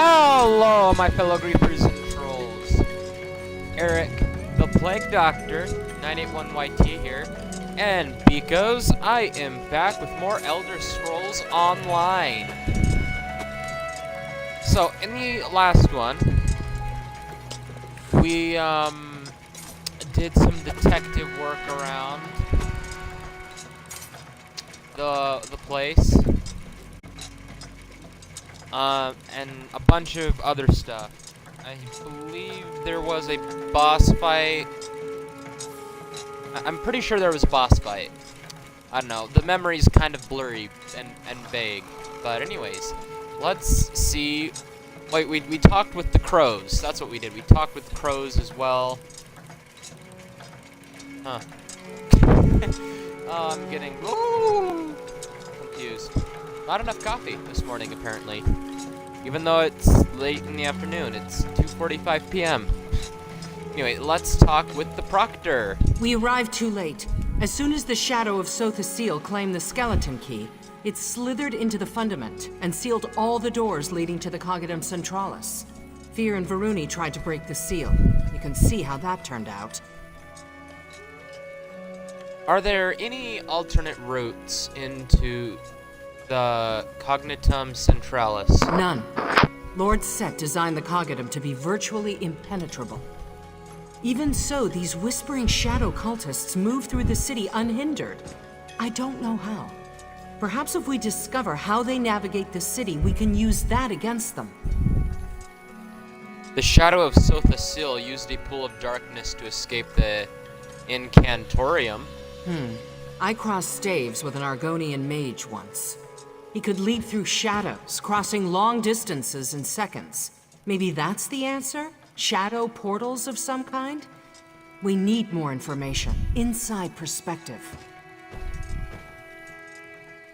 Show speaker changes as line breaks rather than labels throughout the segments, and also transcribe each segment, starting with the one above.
Hello, my fellow griefers and trolls. Eric, the Plague Doctor, 981YT here, and beekos, I am back with more Elder Scrolls Online. So, in the last one, we, did some detective work around the place. And a bunch of other stuff. I believe there was a boss fight. I'm pretty sure there was a boss fight. I don't know. The memory's kind of blurry and vague. But anyways, let's see. Wait, we talked with the crows. That's what we did. We talked with the crows as well. Huh. Oh, I'm getting confused. Not enough coffee this morning, apparently. Even though it's late in the afternoon, it's 2:45 p.m. Anyway, let's talk with the proctor.
We arrived too late. As soon as the shadow of Sotha seal claimed the skeleton key, it slithered into the fundament and sealed all the doors leading to the Cognitum Centralis. Fear and Varuni tried to break the seal. You can see how that turned out.
Are there any alternate routes into the Cognitum Centralis?
None. Lord Set designed the Cognitum to be virtually impenetrable. Even so, these whispering shadow cultists move through the city unhindered. I don't know how. Perhaps if we discover how they navigate the city, we can use that against them.
The shadow of Sotha seal used a pool of darkness to escape the incantorium.
I crossed staves with an Argonian mage once. He could leap through shadows, crossing long distances in seconds. Maybe that's the answer? Shadow portals of some kind? We need more information. Inside perspective.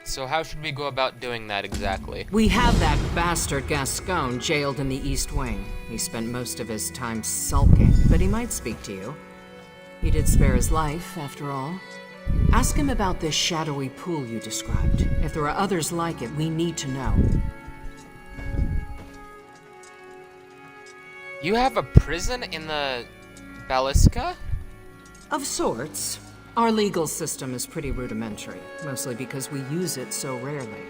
So how should we go about doing that exactly?
We have that bastard Gascon jailed in the East Wing. He spent most of his time sulking, but he might speak to you. He did spare his life, after all. Ask him about this shadowy pool you described. If there are others like it, we need to know.
You have a prison in the Ballisca?
Of sorts. Our legal system is pretty rudimentary, mostly because we use it so rarely.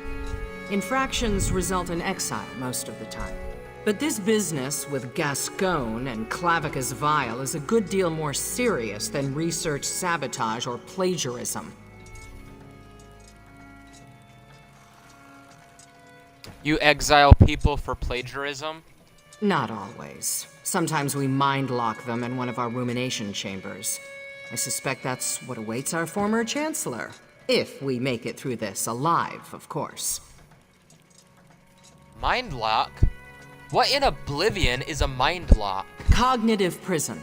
Infractions result in exile most of the time. But this business with Gascon and Clavicus Vile is a good deal more serious than research sabotage or plagiarism.
You exile people for plagiarism?
Not always. Sometimes we mind lock them in one of our rumination chambers. I suspect that's what awaits our former chancellor. If we make it through this alive, of course.
Mind lock? What in Oblivion is a mind lock?
Cognitive prison.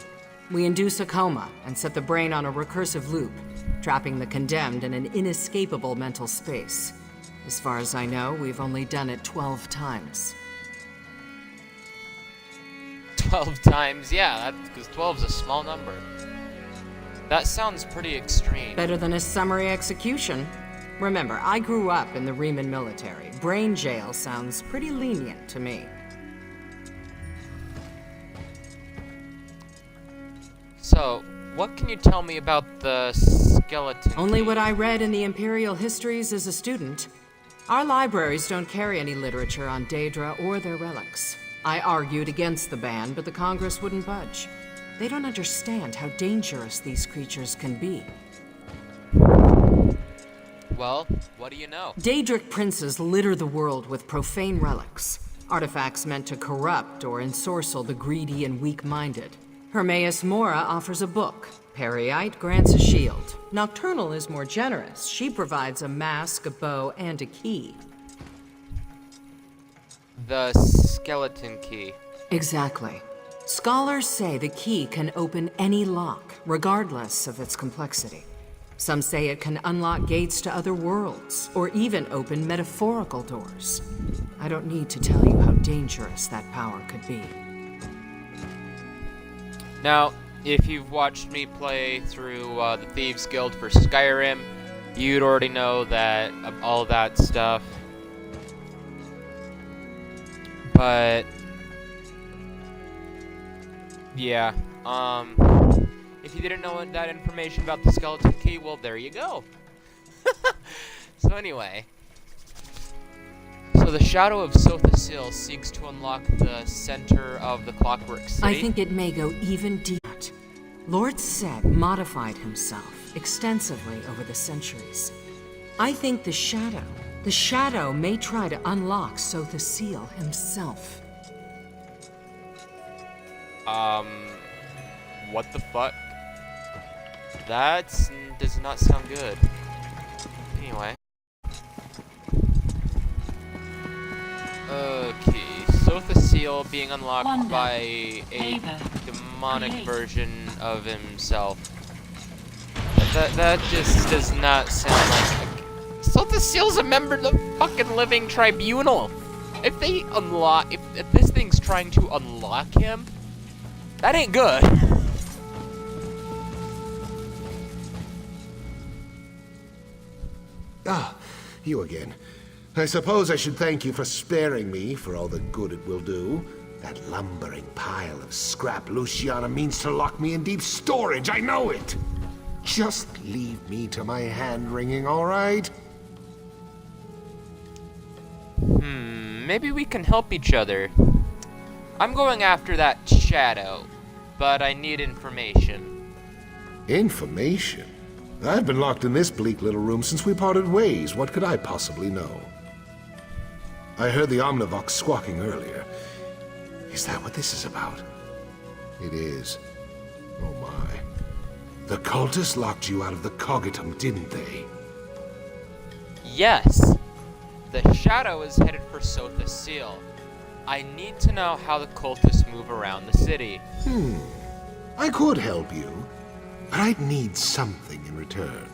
We induce a coma and set the brain on a recursive loop, trapping the condemned in an inescapable mental space. As far as I know, we've only done it 12 times.
12 times? Yeah, because 12 is a small number. That sounds pretty extreme.
Better than a summary execution. Remember, I grew up in the Riemann military. Brain jail sounds pretty lenient to me.
So, what can you tell me about the skeleton?
Only what I read in the Imperial histories as a student. Our libraries don't carry any literature on Daedra or their relics. I argued against the ban, but the Congress wouldn't budge. They don't understand how dangerous these creatures can be.
Well, what do you know?
Daedric princes litter the world with profane relics, artifacts meant to corrupt or ensorcel the greedy and weak-minded. Hermaeus Mora offers a book. Periite grants a shield. Nocturnal is more generous. She provides a mask, a bow, and a key.
The skeleton key.
Exactly. Scholars say the key can open any lock, regardless of its complexity. Some say it can unlock gates to other worlds, or even open metaphorical doors. I don't need to tell you how dangerous that power could be.
Now, if you've watched me play through the Thieves Guild for Skyrim, you'd already know that all that stuff. But Yeah, if you didn't know that information about the skeleton key, well, there you go. So anyway, so the shadow of Sotha seeks to unlock the center of the Clockwork City.
I think it may go even deeper. Lord Set modified himself extensively over the centuries. I think the shadow may try to unlock Sotha Seal himself.
What the fuck? That does not sound good. Anyway. Okay, Sotha Seal being unlocked by a demonic version of himself. That just does not sound like... Sotha Seal's a member of the fucking living tribunal! If they unlock... If this thing's trying to unlock him, that ain't good.
Ah, you again. I suppose I should thank you for sparing me for all the good it will do. That lumbering pile of scrap Luciana means to lock me in deep storage, I know it! Just leave me to my hand-wringing, all right?
Maybe we can help each other. I'm going after that shadow, but I need information.
Information? I've been locked in this bleak little room since we parted ways. What could I possibly know? I heard the Omnivox squawking earlier. Is that what this is about? It is. Oh my. The cultists locked you out of the Cogitum, didn't they?
Yes. The shadow is headed for Sotha Seal. I need to know how the cultists move around the city.
I could help you, but I'd need something in return.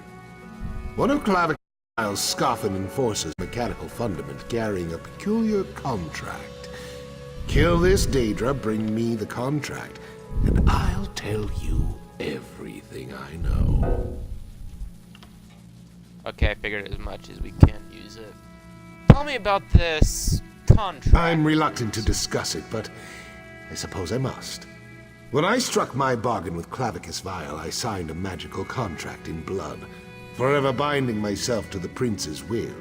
One of Clavicular's Scoffin enforces mechanical fundament carrying a peculiar contract. Kill this Daedra, bring me the contract, and I'll tell you everything I know.
Okay, I figured as much as we can use it. Tell me about this contract.
I'm reluctant to discuss it, but I suppose I must. When I struck my bargain with Clavicus Vial, I signed a magical contract in blood, forever binding myself to the prince's will.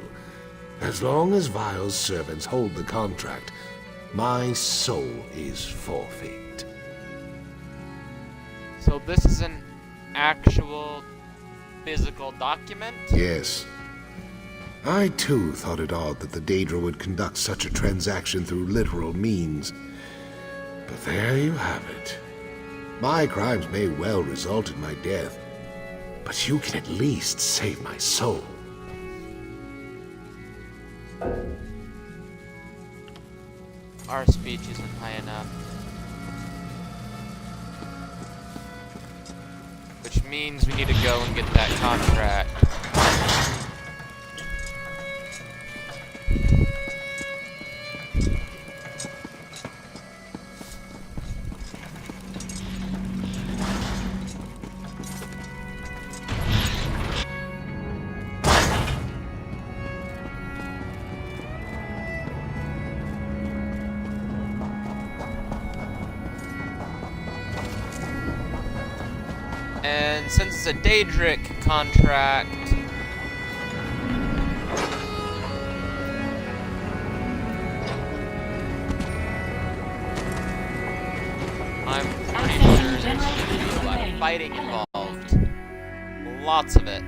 As long as Vial's servants hold the contract, my soul is forfeit.
So this is an actual physical document?
Yes. I too thought it odd that the Daedra would conduct such a transaction through literal means. But there you have it. My crimes may well result in my death, but you can at least save my soul.
Our speech isn't high enough. Which means we need to go and get that contract. And since it's a Daedric contract, I'm pretty sure there's going to be a lot of fighting involved. Lots of it.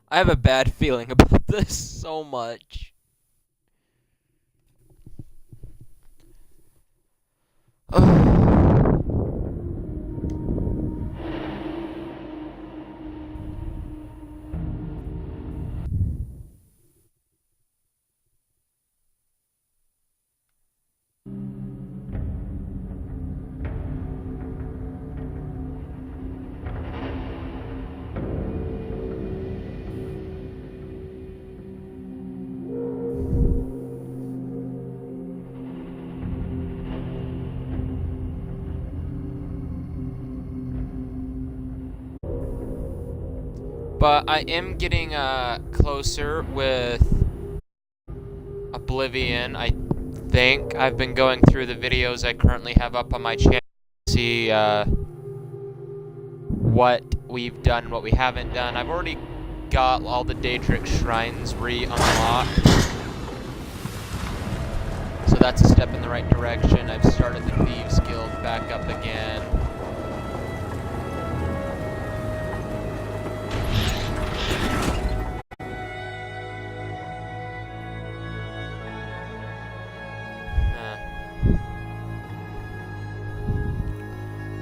I have a bad feeling about this so much. But I am getting closer with Oblivion, I think. I've been going through the videos I currently have up on my channel to see what we've done, what we haven't done. I've already got all the Daedric shrines re-unlocked. So that's a step in the right direction. I've started the Thieves Guild back up again.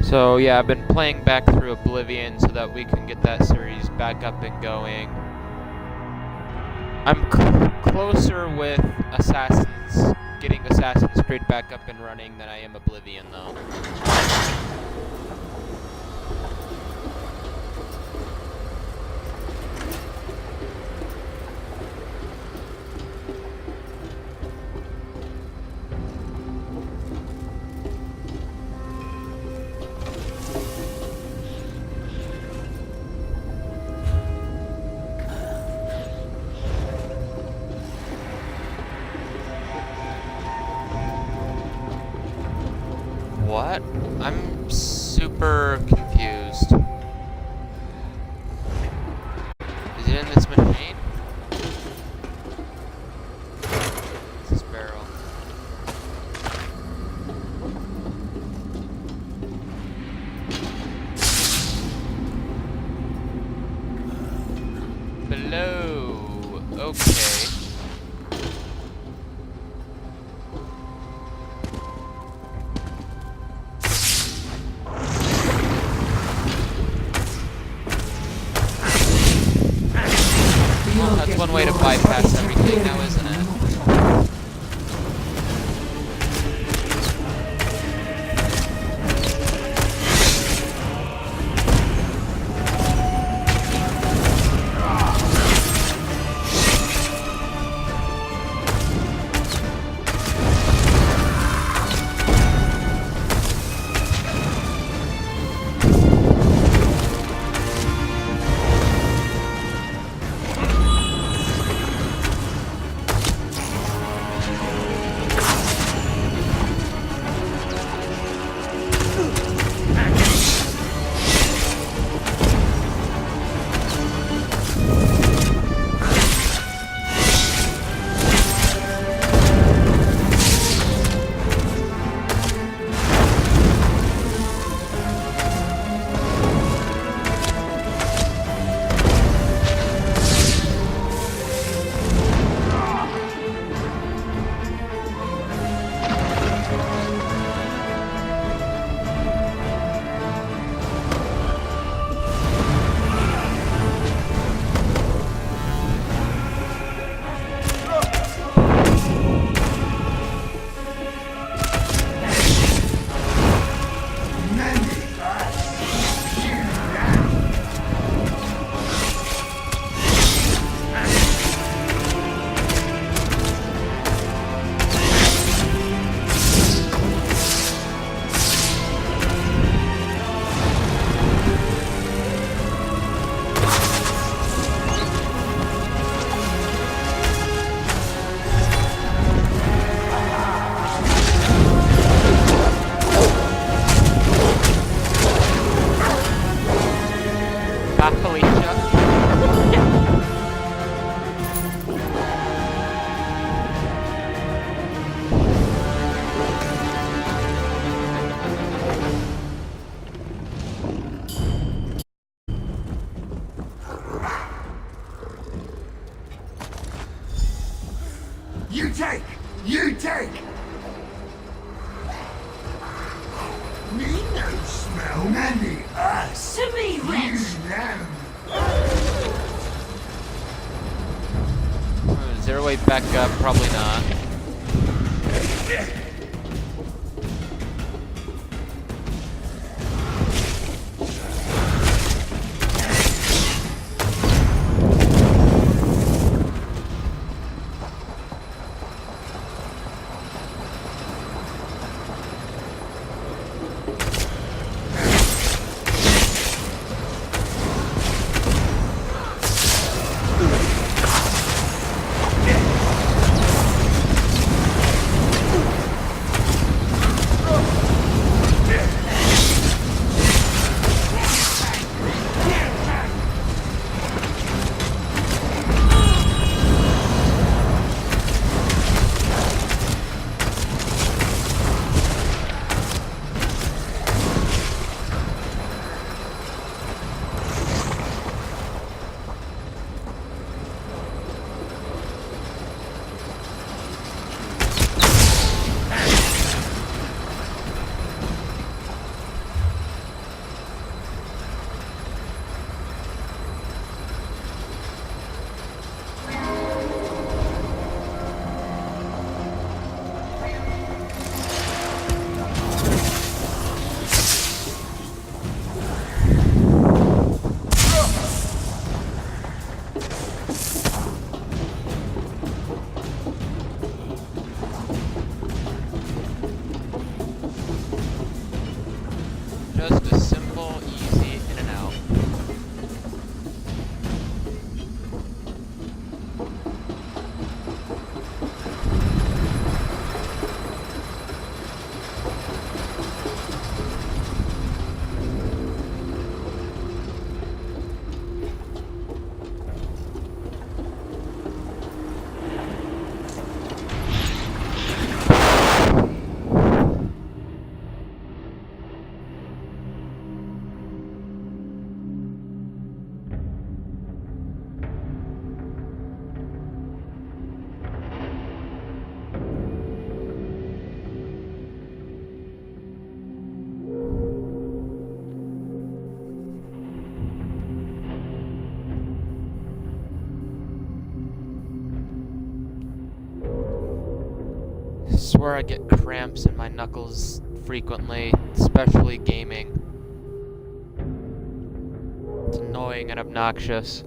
So yeah, I've been playing back through Oblivion so that we can get that series back up and going. I'm closer with getting Assassin's Creed back up and running than I am Oblivion though. What? I'm super confused. Is it in this machine? It's this barrel. Below. Okay. That's one way to bypass everything now, isn't it?
You take! Me no smell, nanny us!
To me, wretch!
You know!
Is there a way back up? Probably not. swear I get cramps in my knuckles frequently, especially gaming. It's annoying and obnoxious.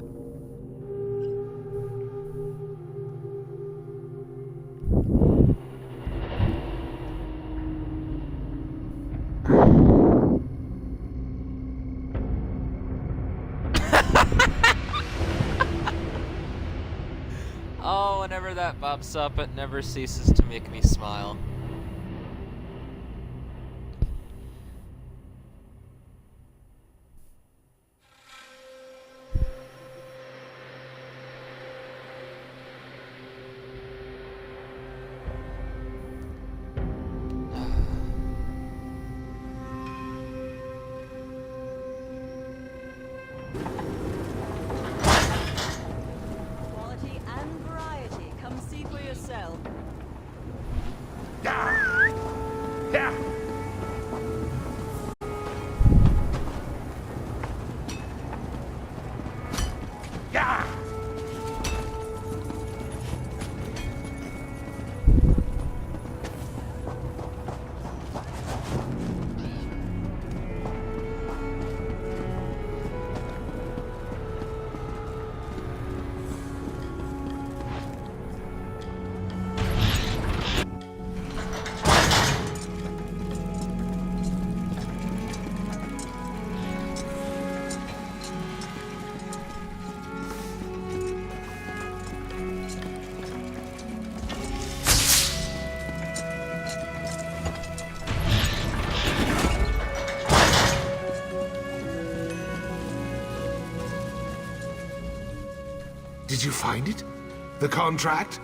Oh, whenever that pops up, it never ceases to make me smile.
Quality and variety. Come see for yourself.
Did you find it? The contract?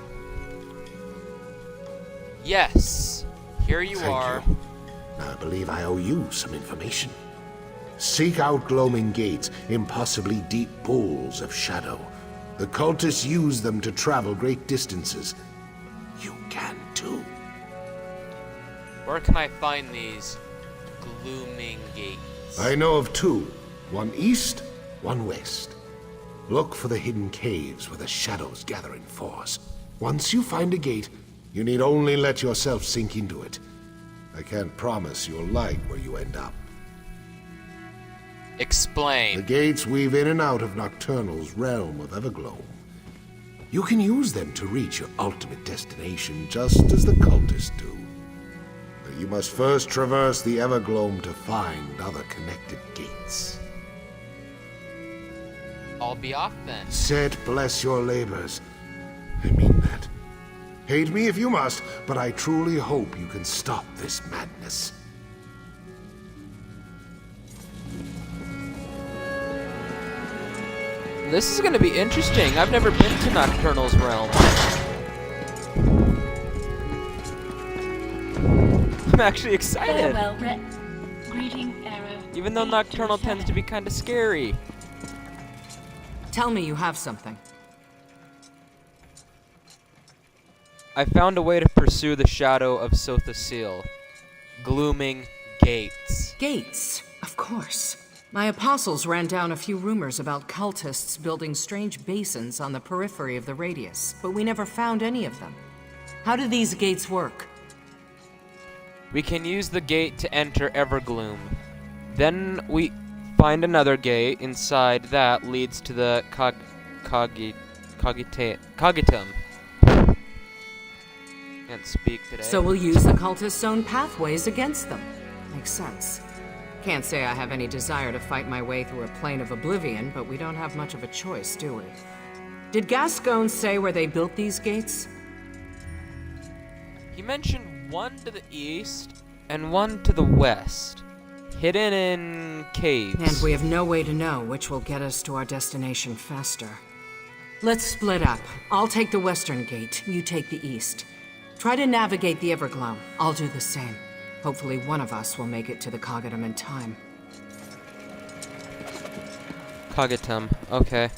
Yes, here you
Thank
are.
you. Now I believe I owe you some information. Seek out gloaming gates, impossibly deep pools of shadow. The cultists use them to travel great distances. You can too.
Where can I find these glooming gates?
I know of two. One east, one west. Look for the hidden caves where the shadows gather in force. Once you find a gate, you need only let yourself sink into it. I can't promise you'll like where you end up. The
Explain.
gates weave in and out of Nocturnal's realm of Evergloam. You can use them to reach your ultimate destination, just as the cultists do. But you must first traverse the Evergloam to find other connected gates.
I'll be off then.
Set bless your labors. I mean that. Hate me if you must, but I truly hope you can stop this madness.
This is gonna be interesting. I've never been to Nocturnal's realm. I'm actually excited.
Farewell, Rhett. Greeting, Arrow.
Even though Nocturnal tends to be kind of scary.
Tell me you have something.
I found a way to pursue the shadow of Sotha seal. Glooming gates.
Gates, of course. My apostles ran down a few rumors about cultists building strange basins on the periphery of the radius, but we never found any of them. How do these gates work?
We can use the gate to enter Evergloam. Then we find another gate. Inside that leads to the cogitum. Can't speak today.
So we'll use the cultists' own pathways against them. Makes sense. Can't say I have any desire to fight my way through a plane of oblivion, but we don't have much of a choice, do we? Did Gascon say where they built these gates?
He mentioned one to the east and one to the west, hidden in caves.
And we have no way to know which will get us to our destination faster. Let's split up. I'll take the western gate, you take the east. Try to navigate the Evergloam. I'll do the same. Hopefully one of us will make it to the Cogitum in time.
Cogitum, okay.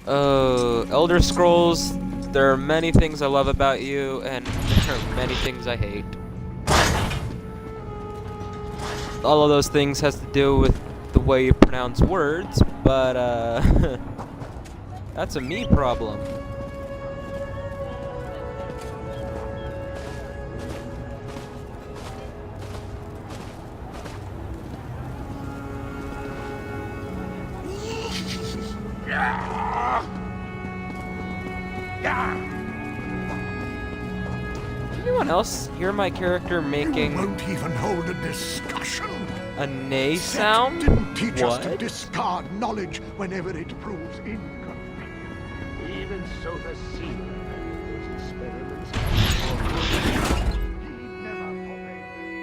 Oh, Elder Scrolls, there are many things I love about you, and there are many things I hate. All of those things has to do with the way you pronounce words, but, that's a me problem. Anyone else hear my character
You
making
won't even hold a discussion.
a neigh
Set
sound?
didn't teach us to
What?
discard knowledge whenever it proves inconvenient.
Even Sotha seen those experiments.
He never forbade them.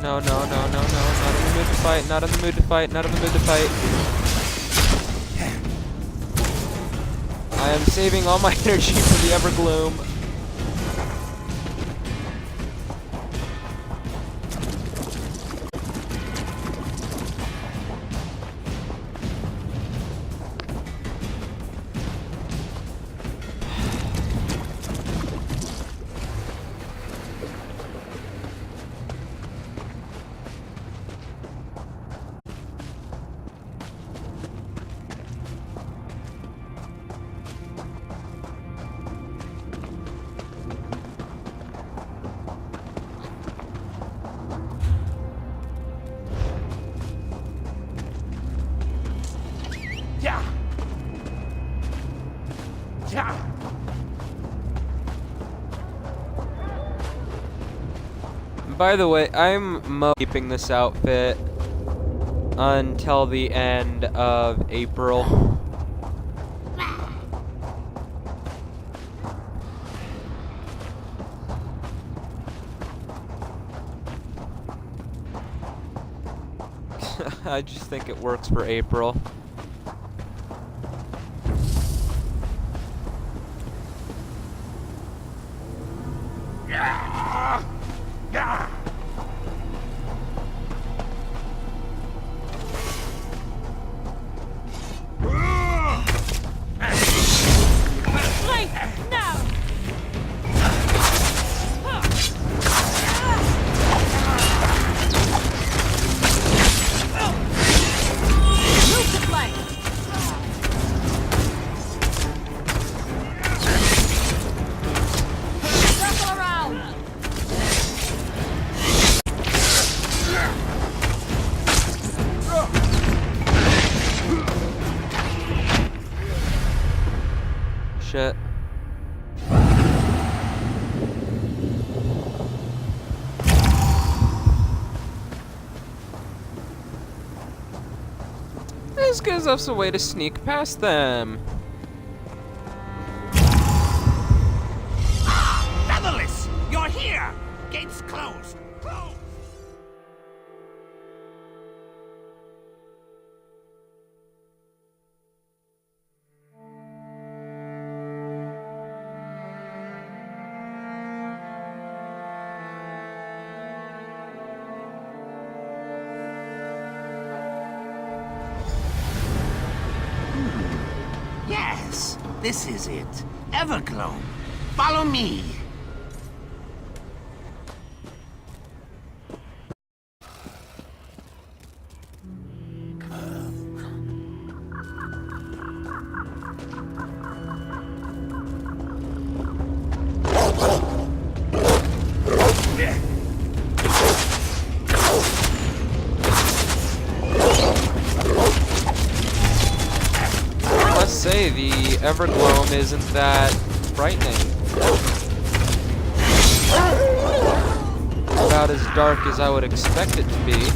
No, no, no, no, no. Not in the mood to fight. Not in the mood to fight. Not in the mood to fight. I am saving all my energy for the Evergloam. By the way, I'm keeping this outfit until the end of April. I just think it works for April. Shit. This gives us a way to sneak past them.
Featherless! You're here! Gates closed! Closed!
Yes, this is it. Evergloam. Follow me.
Evergloam isn't that frightening. About as dark as I would expect it to be.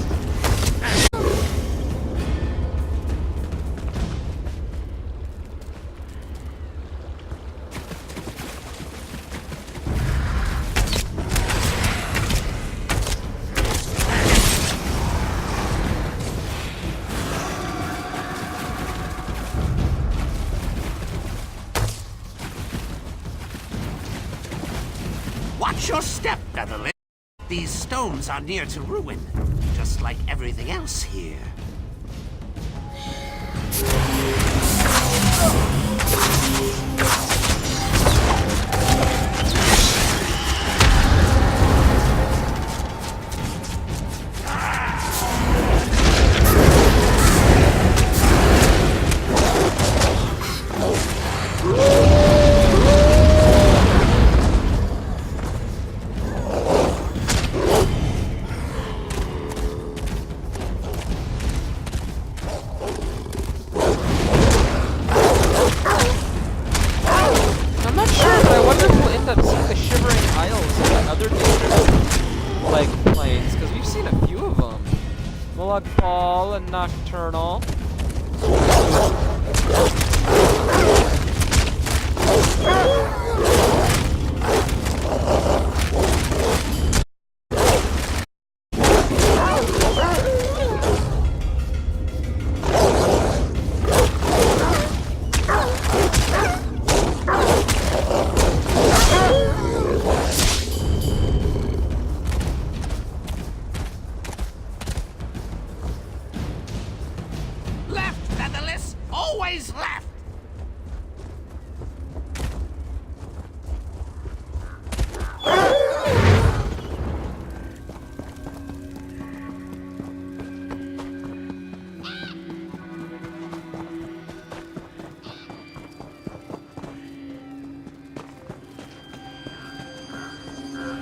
Watch your step, Netherlands. These stones are near to ruin, just like everything else here.
Ball and Nocturnal.
Always left!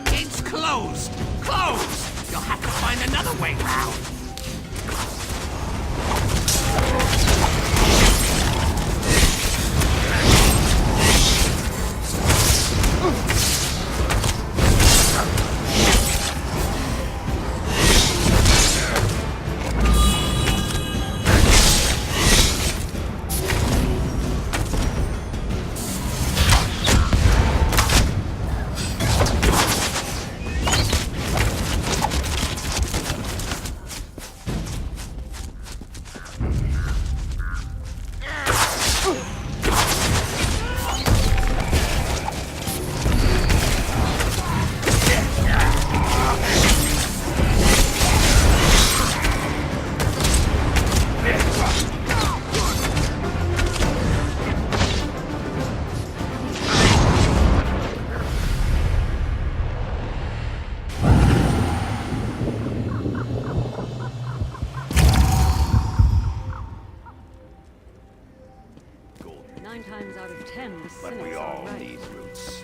Gate's closed! Closed! You'll have to find another way round.
Times out of 10, the
But we
cynics are
all
right.
need roots.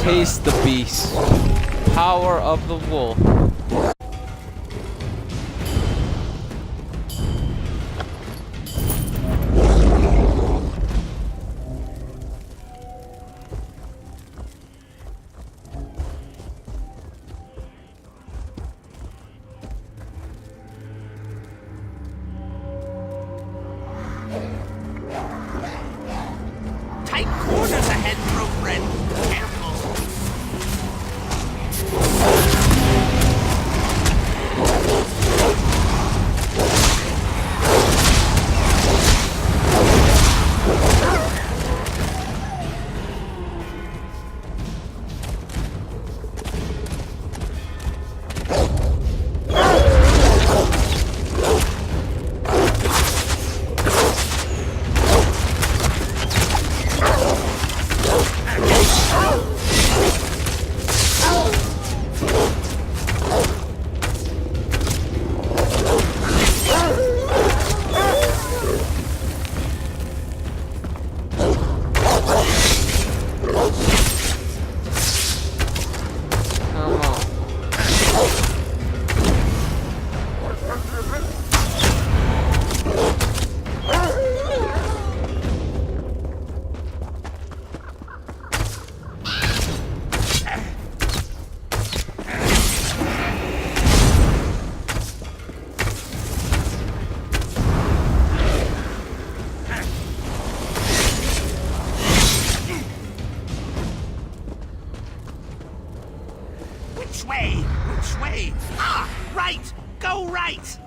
Taste the beast. Power of the wolf.
Tight corners ahead, bro friend. Careful. way! Ah! Right! Go right!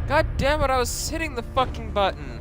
God damn it, I was hitting the fucking button.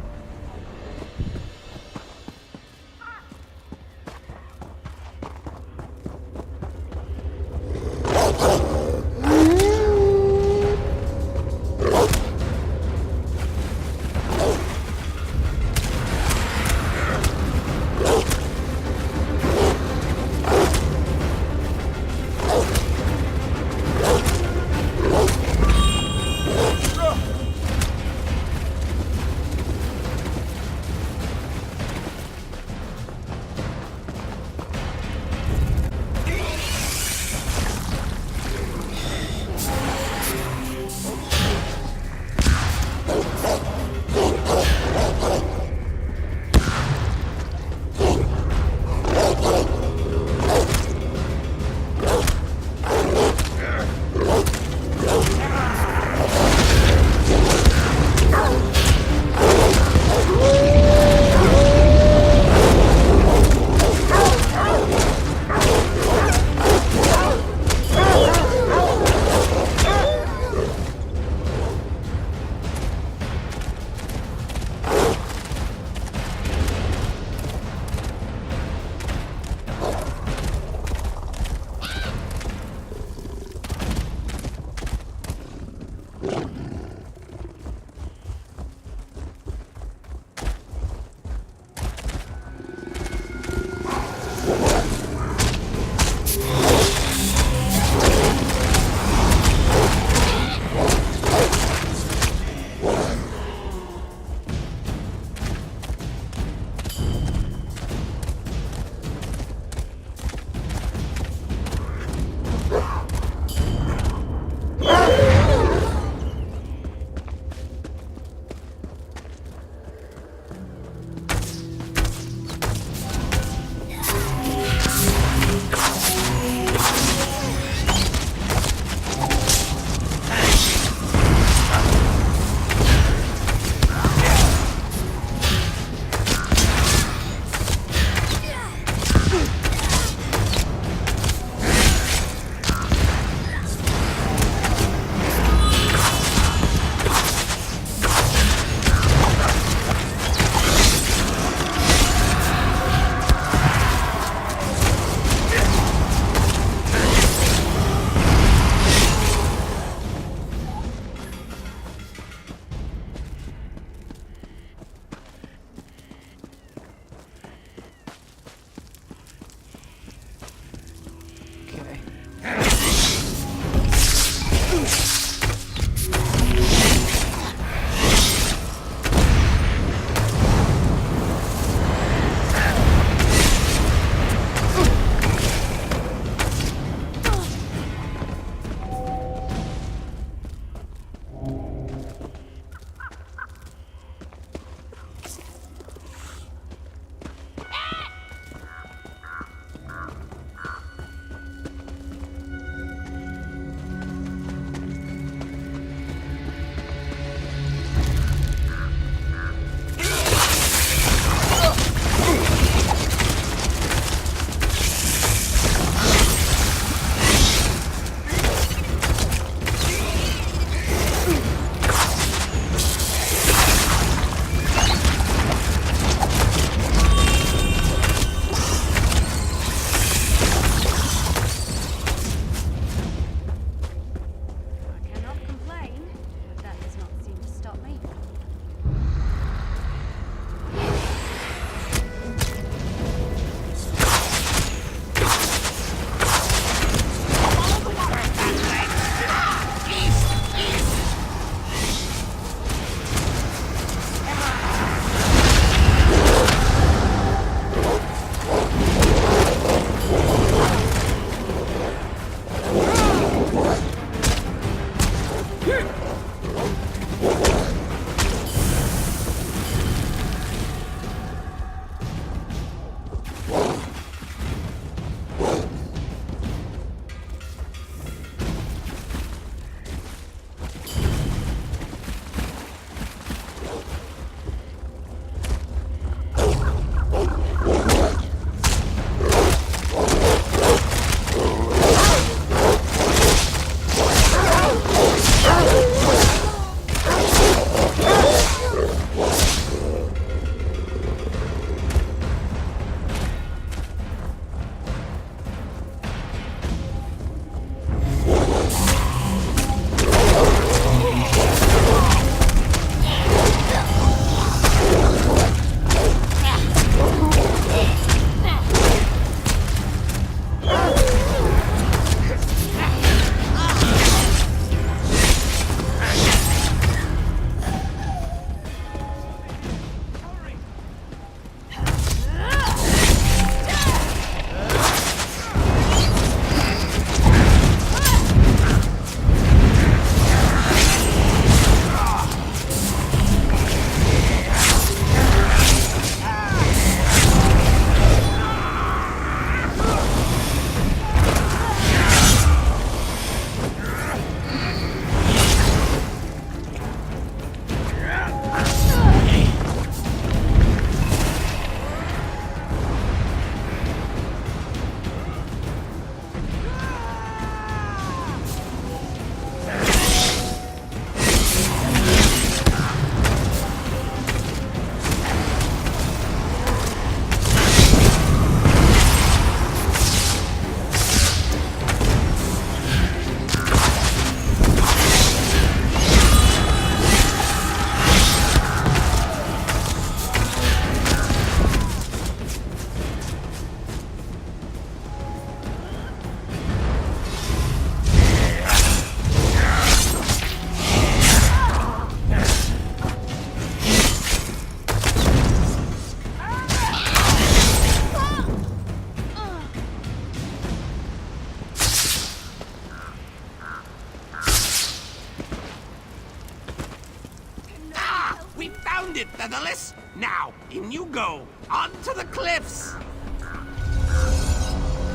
featherless. Now, in you go. Onto the cliffs.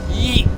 Yeet!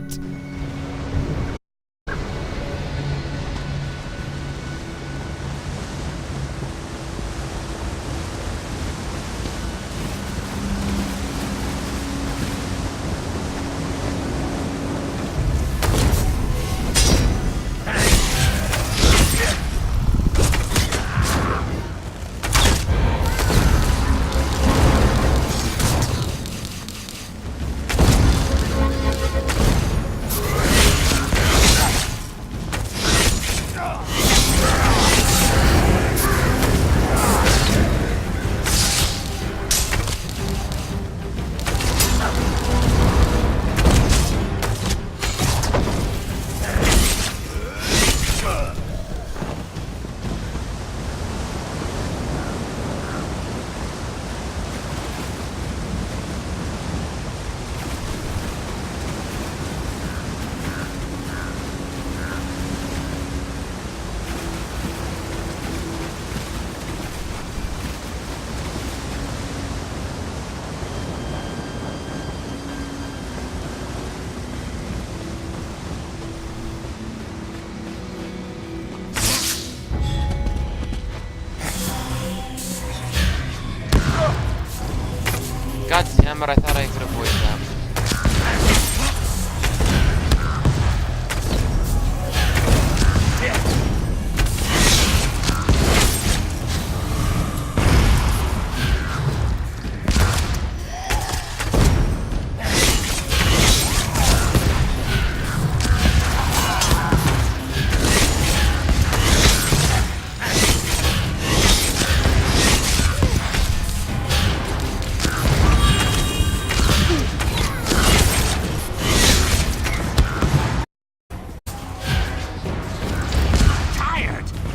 God damn it, I thought I could avoid them.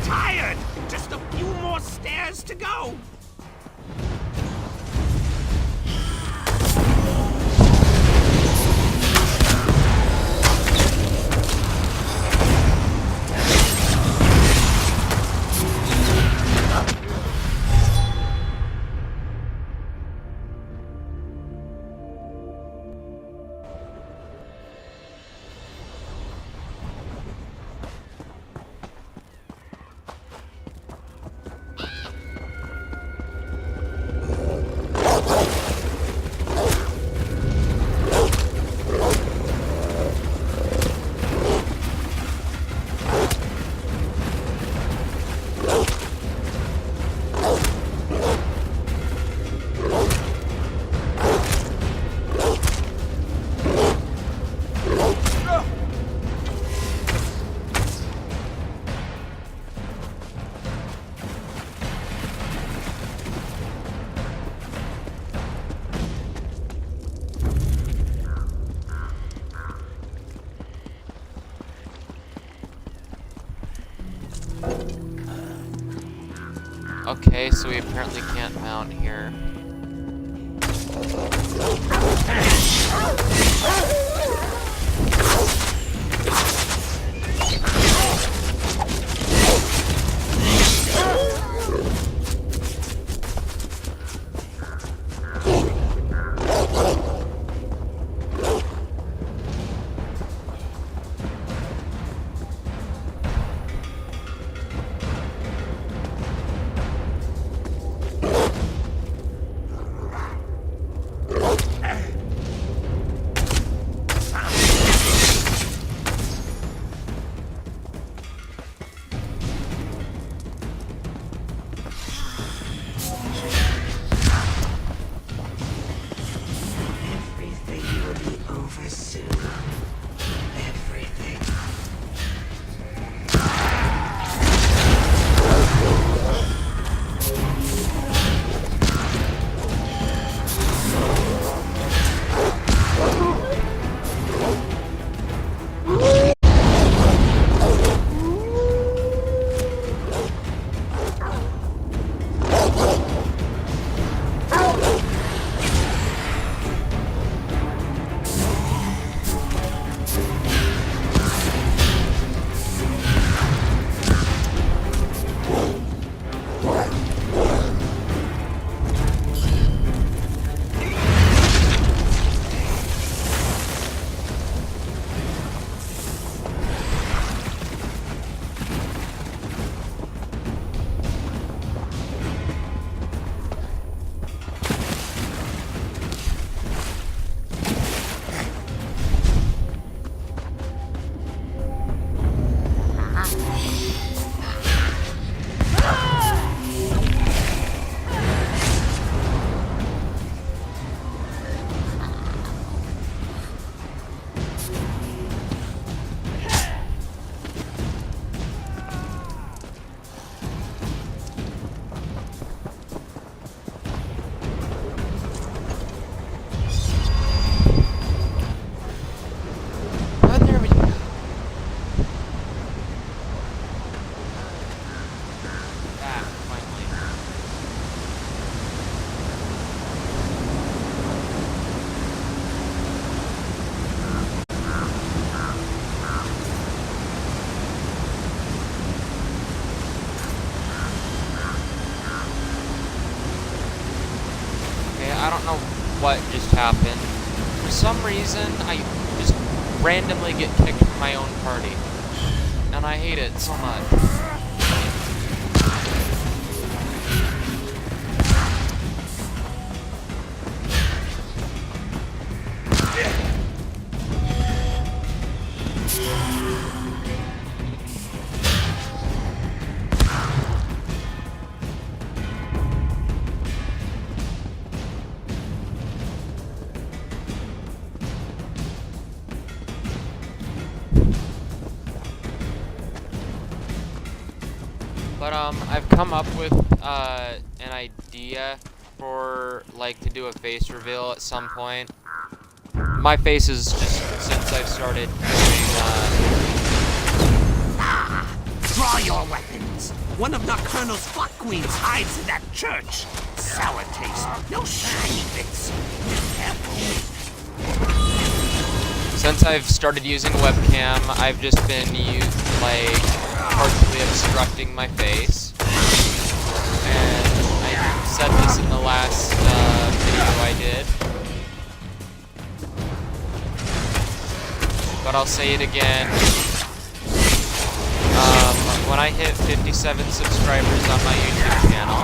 Tired! Just a few more stairs to go.
Okay, so we apparently can't mount here. reason, I just randomly get kicked from my own party. And I hate it so much. But I've come up with an idea for like to do a face reveal at some point. My face is just since I've started doing
Draw your weapons. One of Nocturnal's fuck queens hides in that church. Sour taste. No shiny bits. Be careful.
since I've started using webcam, I've just been partially obstructing my face. And I said this in the last video I did. But I'll say it again. When I hit 57 subscribers on my YouTube channel,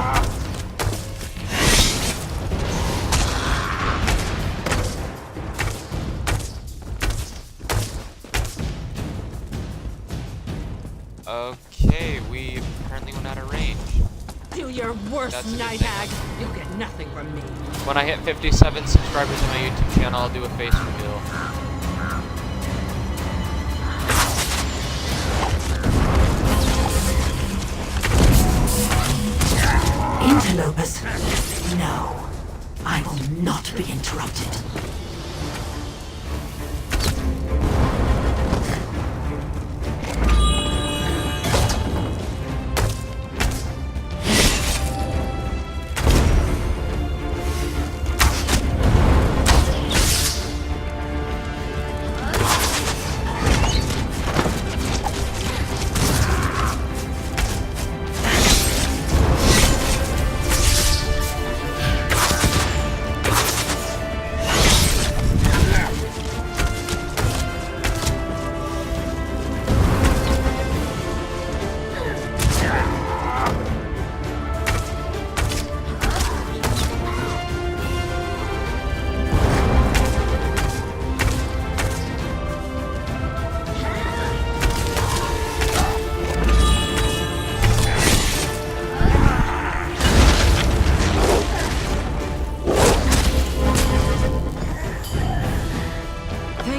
okay, we apparently went out of range.
Do your worst,
That's a good
night
thing.
hag. You'll get nothing from me.
When I hit 57 subscribers on my YouTube channel, I'll do a face reveal.
Interlopers, no. I will not be interrupted.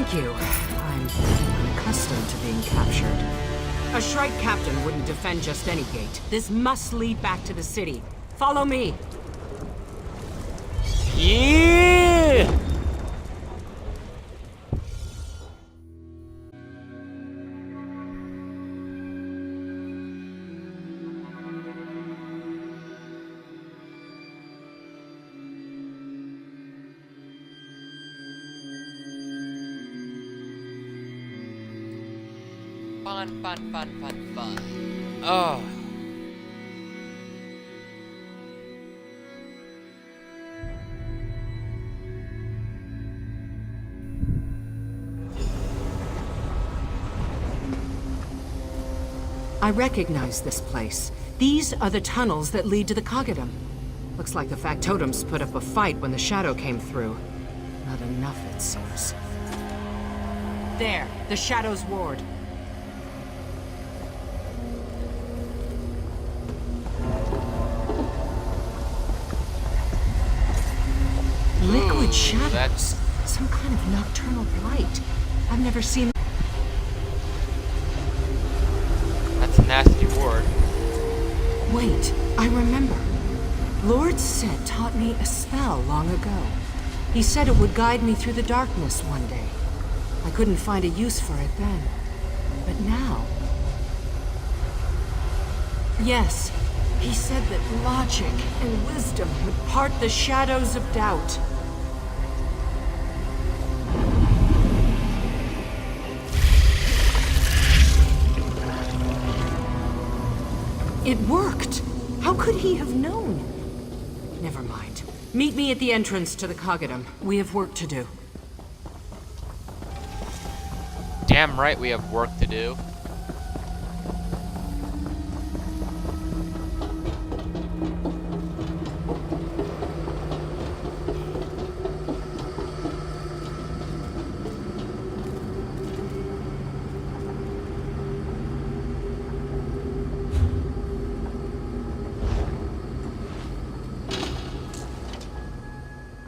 Thank you. I'm unaccustomed to being captured. A Shrike captain wouldn't defend just any gate. This must lead back to the city. Follow me.
Yeah! Fun. Oh.
I recognize this place. These are the tunnels that lead to the Cogidum. Looks like the factotums put up a fight when the shadow came through. Not enough, it seems. There, the Shadow's ward. Liquid shadows.
That's-
Some kind of nocturnal blight. I've never seen...
That's a nasty ward.
Wait, I remember. Lord Set taught me a spell long ago. He said it would guide me through the darkness one day. I couldn't find a use for it then. But now... Yes, he said that logic and wisdom would part the shadows of doubt. It worked! How could he have known? Never mind. Meet me at the entrance to the Cogidum. We have work to do.
Damn right we have work to do.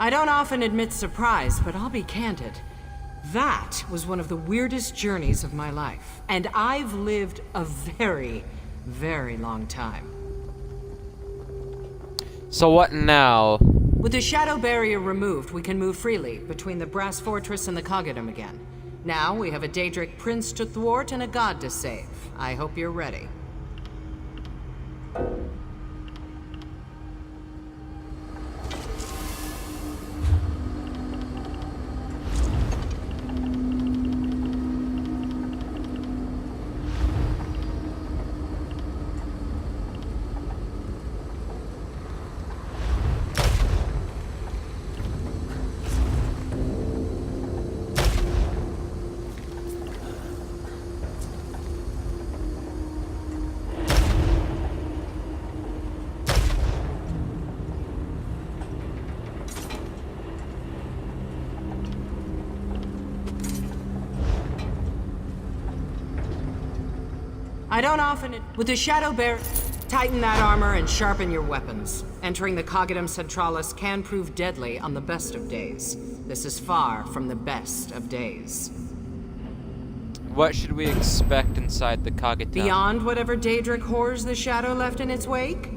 I don't often admit surprise, but I'll be candid. That was one of the weirdest journeys of my life. And I've lived a very, very long time.
So what now?
With the shadow barrier removed, we can move freely between the Brass Fortress and the Cogidom again. Now we have a Daedric prince to thwart and a god to save. I hope you're ready. I don't often... With the Shadow Bear, tighten that armor and sharpen your weapons. Entering the Cogidom Centralis can prove deadly on the best of days. This is far from the best of days.
What should we expect inside the Cogidom?
Beyond whatever Daedric horrors the Shadow left in its wake?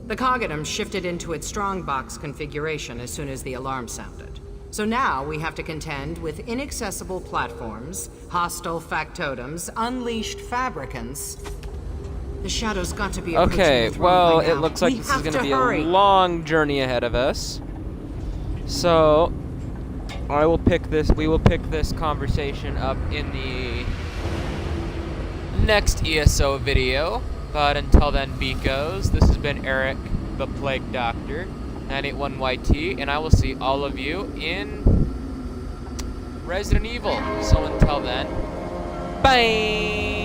The Cogidom shifted into its strongbox configuration as soon as the alarm sounded. So now we have to contend with inaccessible platforms, hostile factotums, unleashed fabricants. The Shadow's got to be approaching
Okay,
the throne
well,
by
it
now.
looks like
We
this is
have
going to be
hurry.
a long journey ahead of us. So, we will pick this conversation up in the next ESO video. But until then, beekos, this has been Eric, the Plague Doctor, 981YT, and I will see all of you in Resident Evil. So until then, bye!